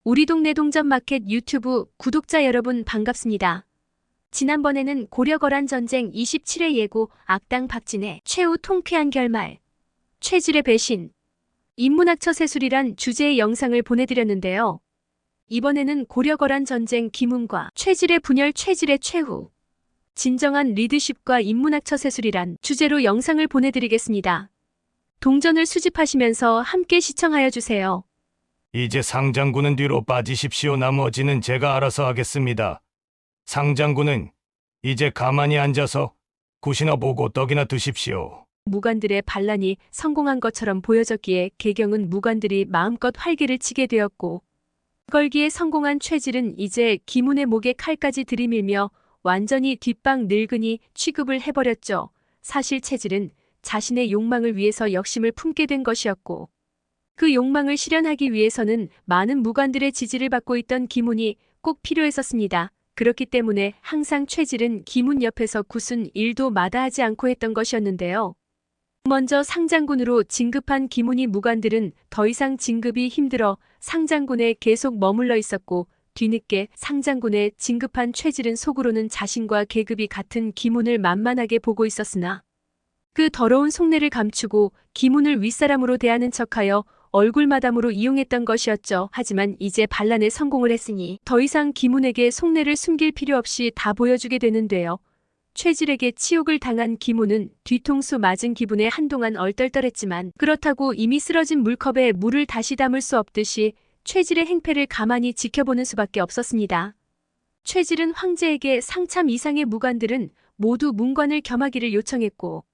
우리 동네 동전마켓 유튜브 구독자 여러분 반갑습니다. 지난번에는 고려거란 전쟁 27회 예고, 악당 박진의 최후 통쾌한 결말, 최질의 배신, 인문학처 세술이란 주제의 영상을 보내드렸는데요. 이번에는 고려거란 전쟁 기문과 최질의 분열, 최질의 최후, 진정한 리더십과 인문학처 세술이란 주제로 영상을 보내드리겠습니다. 동전을 수집하시면서 함께 시청하여 주세요. 이제 상장군은 뒤로 빠지십시오. 나머지는 제가 알아서 하겠습니다. 상장군은 이제 가만히 앉아서 굿이나 보고 떡이나 드십시오. 무관들의 반란이 성공한 것처럼 보여졌기에 개경은 무관들이 마음껏 활개를 치게 되었고, 걸기에 성공한 최질은 이제 기문의 목에 칼까지 들이밀며 완전히 뒷방 늙은이 취급을 해버렸죠. 사실 최질은 자신의 욕망을 위해서 역심을 품게 된 것이었고, 그 욕망을 실현하기 위해서는 많은 무관들의 지지를 받고 있던 기문이 꼭 필요했었습니다. 그렇기 때문에 항상 최질은 기문 옆에서 굿은 일도 마다하지 않고 했던 것이었는데요. 먼저 상장군으로 진급한 기문이 무관들은 더 이상 진급이 힘들어 상장군에 계속 머물러 있었고, 뒤늦게 상장군에 진급한 최질은 속으로는 자신과 계급이 같은 기문을 만만하게 보고 있었으나 그 더러운 속내를 감추고 기문을 윗사람으로 대하는 척하여 얼굴마담으로 이용했던 것이었죠. 하지만 이제 반란에 성공을 했으니 더 이상 기문에게 속내를 숨길 필요 없이 다 보여주게 되는데요. 최질에게 치욕을 당한 기문은 뒤통수 맞은 기분에 한동안 얼떨떨했지만, 그렇다고 이미 쓰러진 물컵에 물을 다시 담을 수 없듯이 최질의 행패를 가만히 지켜보는 수밖에 없었습니다. 최질은 황제에게 상참 이상의 무관들은 모두 문관을 겸하기를 요청했고,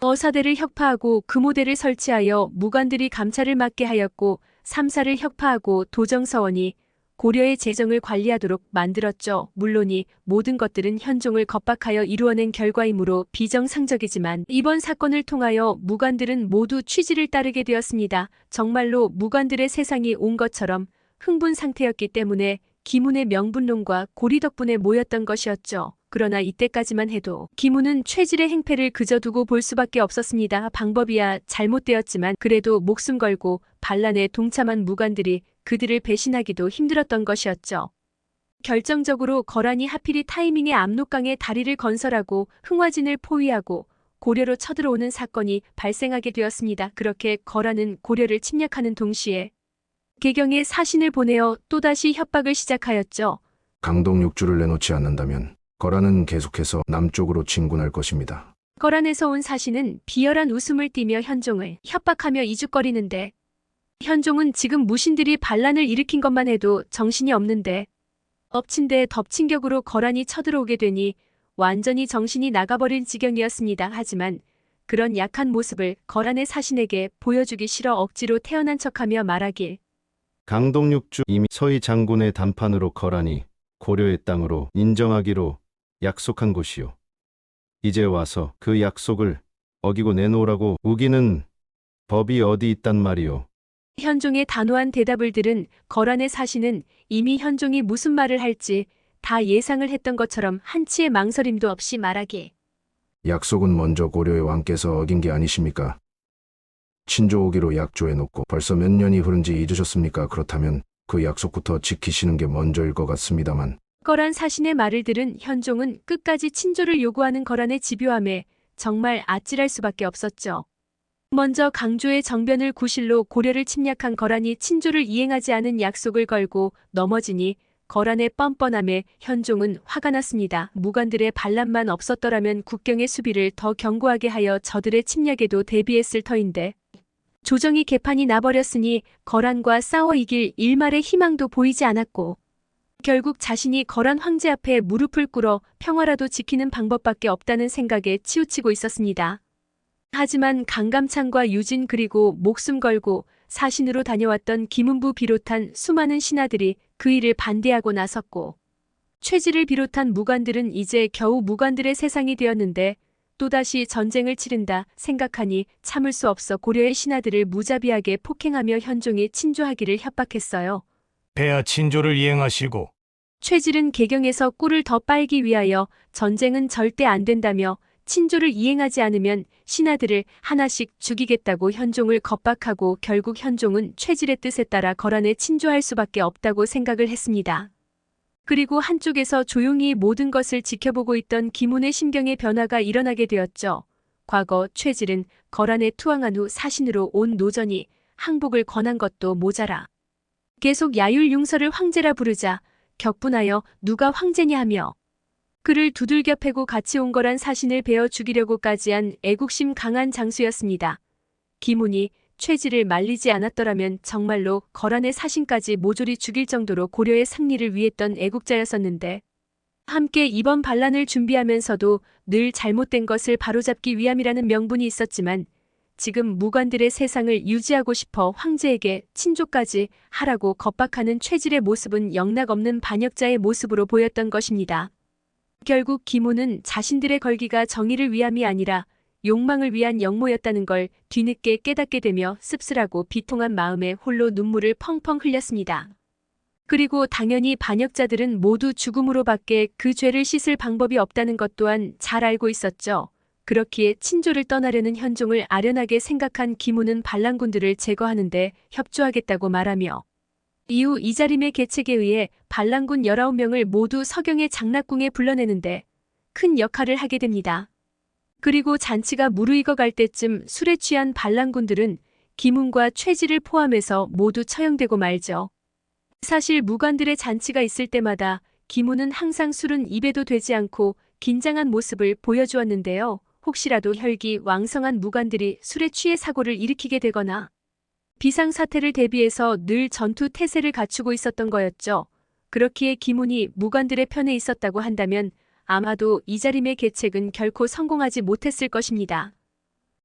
어사대를 혁파하고 금오대를 설치하여 무관들이 감찰을 맡게 하였고, 삼사를 혁파하고 도정서원이 고려의 재정을 관리하도록 만들었죠. 물론이 모든 것들은 현종을 겁박하여 이루어낸 결과이므로 비정상적이지만, 이번 사건을 통하여 무관들은 모두 취지를 따르게 되었습니다. 정말로 무관들의 세상이 온 것처럼 흥분 상태였기 때문에 기문의 명분론과 고리 덕분에 모였던 것이었죠. 그러나 이때까지만 해도 기문은 최질의 행패를 그저 두고 볼 수밖에 없었습니다. 방법이야 잘못되었지만 그래도 목숨 걸고 반란에 동참한 무관들이 그들을 배신하기도 힘들었던 것이었죠. 결정적으로 거란이 하필이 타이밍에 압록강에 다리를 건설하고 흥화진을 포위하고 고려로 쳐들어오는 사건이 발생하게 되었습니다. 그렇게 거란은 고려를 침략하는 동시에 개경에 사신을 보내어 또다시 협박을 시작하였죠. 강동 6주를 내놓지 않는다면 거란은 계속해서 남쪽으로 진군할 것입니다. 거란에서 온 사신은 비열한 웃음을 띠며 현종을 협박하며 이죽거리는데, 현종은 지금 무신들이 반란을 일으킨 것만 해도 정신이 없는데 엎친 데 덮친 격으로 거란이 쳐들어오게 되니 완전히 정신이 나가버릴 지경이었습니다. 하지만 그런 약한 모습을 거란의 사신에게 보여주기 싫어 억지로 태어난 척하며 말하길, 강동 6주 이미 서희 장군의 단판으로 거란이 고려의 땅으로 인정하기로 약속한 곳이요. 이제 와서 그 약속을 어기고 내놓으라고 우기는 법이 어디 있단 말이오. 현종의 단호한 대답을 들은 거란의 사신은 이미 현종이 무슨 말을 할지 다 예상을 했던 것처럼 한치의 망설임도 없이 말하길, 약속은 먼저 고려의 왕께서 어긴 게 아니십니까? 친조 오기로 약조해놓고 벌써 몇 년이 흐른지 잊으셨습니까? 그렇다면 그 약속부터 지키시는 게 먼저일 것 같습니다만. 거란 사신의 말을 들은 현종은 끝까지 친조를 요구하는 거란의 집요함에 정말 아찔할 수밖에 없었죠. 먼저 강조의 정변을 구실로 고려를 침략한 거란이 친조를 이행하지 않은 약속을 걸고 넘어지니 거란의 뻔뻔함에 현종은 화가 났습니다. 무관들의 반란만 없었더라면 국경의 수비를 더 견고하게 하여 저들의 침략에도 대비했을 터인데, 조정이 개판이 나버렸으니 거란과 싸워 이길 일말의 희망도 보이지 않았고, 결국 자신이 거란 황제 앞에 무릎을 꿇어 평화라도 지키는 방법밖에 없다는 생각에 치우치고 있었습니다. 하지만 강감찬과 유진 그리고 목숨 걸고 사신으로 다녀왔던 김은부 비롯한 수많은 신하들이 그 일을 반대하고 나섰고, 최질을 비롯한 무관들은 이제 겨우 무관들의 세상이 되었는데 또다시 전쟁을 치른다 생각하니 참을 수 없어 고려의 신하들을 무자비하게 폭행하며 현종이 친조하기를 협박했어요. 폐하 친조를 이행하시고 최질은 개경에서 꿀을 더 빨기 위하여 전쟁은 절대 안 된다며 친조를 이행하지 않으면 신하들을 하나씩 죽이겠다고 현종을 겁박하고 결국 현종은 최질의 뜻에 따라 거란에 친조할 수밖에 없다고 생각을 했습니다. 그리고 한쪽에서 조용히 모든 것을 지켜보고 있던 김훈의 심경의 변화가 일어나게 되었죠. 과거 최질은 거란에 투항한 후 사신으로 온 노전이 항복을 권한 것도 모자라 계속 야율융서를 황제라 부르자 격분하여 누가 황제냐 하며 그를 두들겨 패고 같이 온 거란 사신을 베어 죽이려고까지 한 애국심 강한 장수였습니다. 김훈이 최질을 말리지 않았더라면 정말로 거란의 사신까지 모조리 죽일 정도로 고려의 승리를 위했던 애국자였었는데 함께 이번 반란을 준비하면서도 늘 잘못된 것을 바로잡기 위함이라는 명분이 있었지만 지금 무관들의 세상을 유지하고 싶어 황제에게 친조까지 하라고 겁박하는 최질의 모습은 영락없는 반역자의 모습으로 보였던 것입니다. 결국 김훈은 자신들의 걸기가 정의를 위함이 아니라 욕망을 위한 역모였다는 걸 뒤늦게 깨닫게 되며 씁쓸하고 비통한 마음에 홀로 눈물을 펑펑 흘렸습니다. 그리고 당연히 반역자들은 모두 죽음으로밖에 그 죄를 씻을 방법이 없다는 것 또한 잘 알고 있었죠. 그렇기에 친조를 떠나려는 현종을 아련하게 생각한 김훈은 반란군들을 제거하는데 협조하겠다고 말하며 이후 이자림의 계책에 의해 반란군 19명을 모두 서경의 장락궁에 불러내는데 큰 역할을 하게 됩니다. 그리고 잔치가 무르익어 갈 때쯤 술에 취한 반란군들은 김훈과 최질을 포함해서 모두 처형되고 말죠. 사실 무관들의 잔치가 있을 때마다 김훈은 항상 술은 입에도 되지 않고 긴장한 모습을 보여주었는데요. 혹시라도 혈기 왕성한 무관들이 술에 취해 사고를 일으키게 되거나 비상사태를 대비해서 늘 전투 태세를 갖추고 있었던 거였죠. 그렇기에 김훈이 무관들의 편에 있었다고 한다면 아마도 이자림의 계책은 결코 성공하지 못했을 것입니다.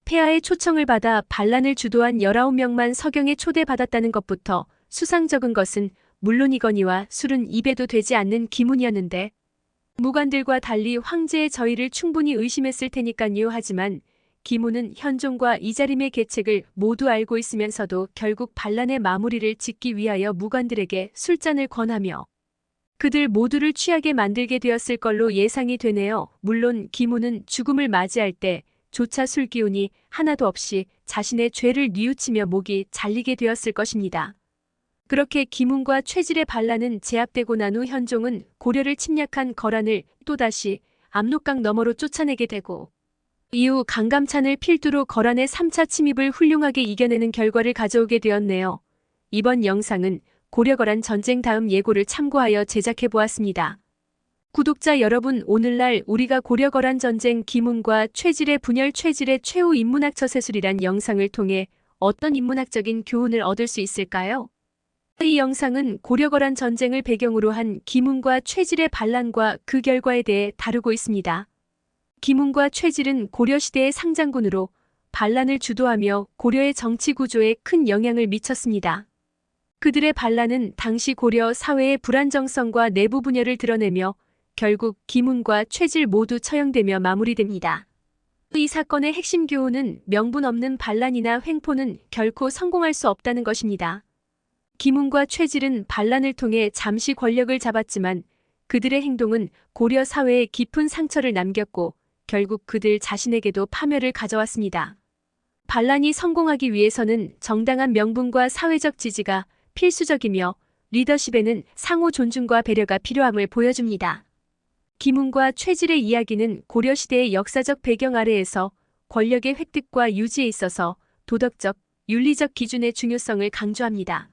폐하의 초청을 받아 반란을 주도한 19명만 서경에 초대받았다는 것부터 수상적인 것은 물론이거니와 술은 입에도 되지 않는 김훈이었는데 무관들과 달리 황제의 저의를 충분히 의심했을 테니까요. 하지만 김훈은 현종과 이자림의 계책을 모두 알고 있으면서도 결국 반란의 마무리를 짓기 위하여 무관들에게 술잔을 권하며 그들 모두를 취하게 만들게 되었을 걸로 예상이 되네요. 물론 김훈은 죽음을 맞이할 때 조차 술 기운이 하나도 없이 자신의 죄를 뉘우치며 목이 잘리게 되었을 것입니다. 그렇게 김훈과 최질의 반란은 제압되고 난 후 현종은 고려를 침략한 거란을 또다시 압록강 너머로 쫓아내게 되고 이후 강감찬을 필두로 거란의 3차 침입을 훌륭하게 이겨내는 결과를 가져오게 되었네요. 이번 영상은 고려-거란 전쟁 다음 예고를 참고하여 제작해 보았습니다. 구독자 여러분, 오늘날 우리가 고려-거란 전쟁 김훈과 최질의 분열 최질의 최후 인문학 처세술이란 영상을 통해 어떤 인문학적인 교훈을 얻을 수 있을까요? 이 영상은 고려-거란 전쟁을 배경으로 한 김훈과 최질의 반란과 그 결과에 대해 다루고 있습니다. 김훈과 최질은 고려시대의 상장군으로 반란을 주도하며 고려의 정치 구조에 큰 영향을 미쳤습니다. 그들의 반란은 당시 고려 사회의 불안정성과 내부 분열을 드러내며 결국 김훈과 최질 모두 처형되며 마무리됩니다. 이 사건의 핵심 교훈은 명분 없는 반란이나 횡포는 결코 성공할 수 없다는 것입니다. 김훈과 최질은 반란을 통해 잠시 권력을 잡았지만 그들의 행동은 고려 사회에 깊은 상처를 남겼고 결국 그들 자신에게도 파멸을 가져왔습니다. 반란이 성공하기 위해서는 정당한 명분과 사회적 지지가 필수적이며 리더십에는 상호 존중과 배려가 필요함을 보여줍니다. 김훈과 최질의 이야기는 고려시대의 역사적 배경 아래에서 권력의 획득과 유지에 있어서 도덕적, 윤리적 기준의 중요성을 강조합니다.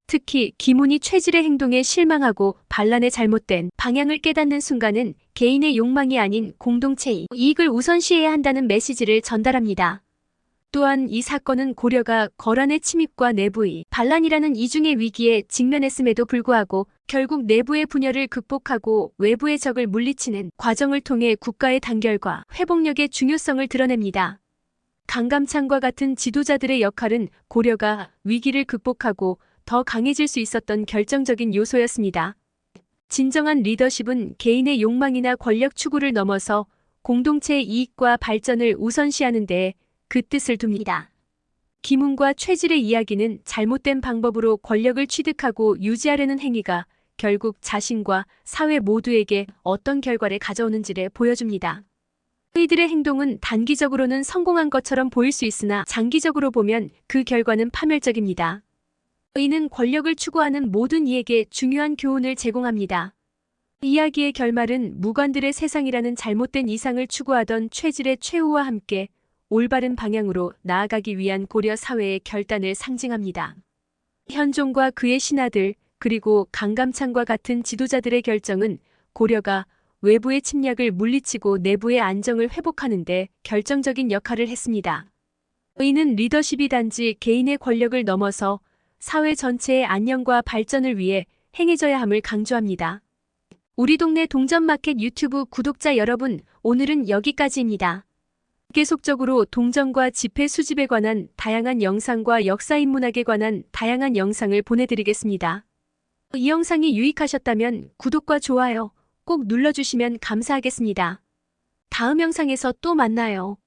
특히 김훈이 최질의 행동에 실망하고 반란의 잘못된 방향을 깨닫는 순간은 개인의 욕망이 아닌 공동체의 이익을 우선시해야 한다는 메시지를 전달합니다. 또한 이 사건은 고려가 거란의 침입과 내부의 반란이라는 이중의 위기에 직면했음에도 불구하고 결국 내부의 분열을 극복하고 외부의 적을 물리치는 과정을 통해 국가의 단결과 회복력의 중요성을 드러냅니다. 강감찬과 같은 지도자들의 역할은 고려가 위기를 극복하고 더 강해질 수 있었던 결정적인 요소였습니다. 진정한 리더십은 개인의 욕망이나 권력 추구를 넘어서 공동체의 이익과 발전을 우선시하는 데 그 뜻을 둡니다. 김훈과 최질의 이야기는 잘못된 방법으로 권력을 취득하고 유지하려는 행위가 결국 자신과 사회 모두에게 어떤 결과를 가져오는지를 보여줍니다. 이들의 행동은 단기적으로는 성공한 것처럼 보일 수 있으나 장기적으로 보면 그 결과는 파멸적입니다. 이는 권력을 추구하는 모든 이에게 중요한 교훈을 제공합니다. 이야기의 결말은 무관들의 세상이라는 잘못된 이상을 추구하던 최질의 최후와 함께 올바른 방향으로 나아가기 위한 고려 사회의 결단을 상징합니다. 현종과 그의 신하들 그리고 강감찬과 같은 지도자들의 결정은 고려가 외부의 침략을 물리치고 내부의 안정을 회복하는 데 결정적인 역할을 했습니다. 이는 리더십이 단지 개인의 권력을 넘어서 사회 전체의 안녕과 발전을 위해 행해져야 함을 강조합니다. 우리 동네 동전마켓 유튜브 구독자 여러분, 오늘은 여기까지입니다. 계속적으로 동전과 지폐 수집에 관한 다양한 영상과 역사인문학에 관한 다양한 영상을 보내드리겠습니다. 이 영상이 유익하셨다면 구독과 좋아요 꼭 눌러주시면 감사하겠습니다. 다음 영상에서 또 만나요.